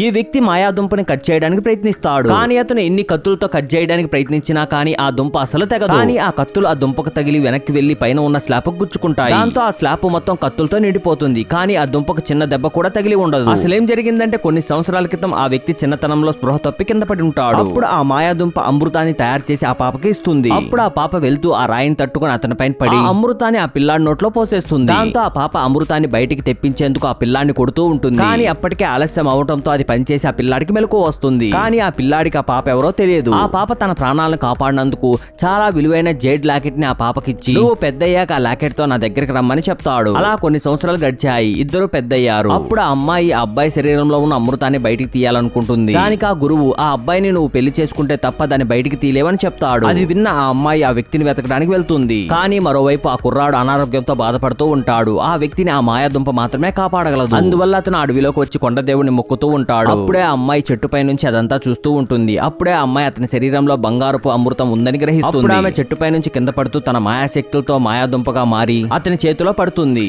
ఈ వ్యక్తి మాయాదుంపని కట్ చేయడానికి ప్రయత్నిస్తాడు. కానీ అతను ఎన్ని కత్తులతో కట్ చేయడానికి ప్రయత్నించినా కానీ ఆ దుంప అసలు తెగదు. కానీ ఆ కత్తులు ఆ దుంపకు తగిలి వెనక్కి వెళ్లి పైన ఉన్న స్లాబ్ గుచ్చుకుంటాయి. దాంతో ఆ స్లాబ్ మొత్తం కత్తులతో నిండిపోతుంది. కానీ ఆ దుంపకు చిన్న దెబ్బ కూడా తగిలి ఉండదు. అసలేం జరిగిందంటే కొన్ని సంవత్సరాల క్రితం ఆ వ్యక్తి చిన్నతనంలో స్పృహ తప్పి కింద పడి ఉంటాడు. అప్పుడు ఆ మాయాదుంప అమృతాన్ని తయారు చేసి ఆ పాపకి ఇస్తుంది. అప్పుడు ఆ పాప వెళ్తూ ఆ రాయిని తట్టుకుని అతని పైన పడి అమృతాన్ని ఆ పిల్లాడి నోట్లో పోసేస్తుంది. దాంతో ఆ పాప అమృతాన్ని బయటికి తెప్పించేందుకు ఆ పిల్లాడిని కొడుతూ ఉంటుంది. కానీ అప్పటికే ఆలస్యం అవడంతో అది పనిచేసి ఆ పిల్లాడికి మెలకువ వస్తుంది. కానీ ఆ పిల్లాడికి ఆ పాప ఎవరో తెలియదు. ఆ పాప తన ప్రాణాలను కాపాడినందుకు చాలా విలువైన జేడ్ లాకెట్ ని ఆ పాపకిచ్చి నువ్వు పెద్దయ్యాక ఆ లాకెట్ తో నా దగ్గరికి రమ్మని చెప్తాడు. అలా కొన్ని సంవత్సరాలు గడిచాయి. ఇద్దరు పెద్దయ్యారు. అప్పుడు ఆ అమ్మాయి ఆ అబ్బాయి శరీరంలో ఉన్న అమృతాన్ని బయటికి తీయాలనుకుంటుంది. దానికి ఆ గురువు ఆ అబ్బాయిని నువ్వు పెళ్లి చేసుకుంటే తప్ప దాన్ని బయటికి తీయలేవని చెప్తాడు. అది విన్న ఆ అమ్మాయి ఆ వ్యక్తిని వెతకడానికి వెళ్తుంది. కానీ మరోవైపు ఆ కుర్రాడు అనారోగ్యంతో బాధపడుతూ ఉంటాడు. ఆ వ్యక్తిని ఆ మాయాదుంప మాత్రమే కాపాడగలదు. అందువల్ల అతను అడవిలోకి వచ్చి కొండదేవుని మొక్కుతూ ఉంటాడు. అప్పుడే ఆ అమ్మాయి చెట్టుపై నుంచి అదంతా చూస్తూ ఉంటుంది. అప్పుడే ఆ అమ్మాయి అతని శరీరంలో బంగారపు అమృతం ఉందని గ్రహిస్తుంది. ఆమె చెట్టుపై నుంచి కింద పడుతూ తన మాయాశక్తులతో మాయాదుంపగా మారి అతని చేతిలో పడుతుంది.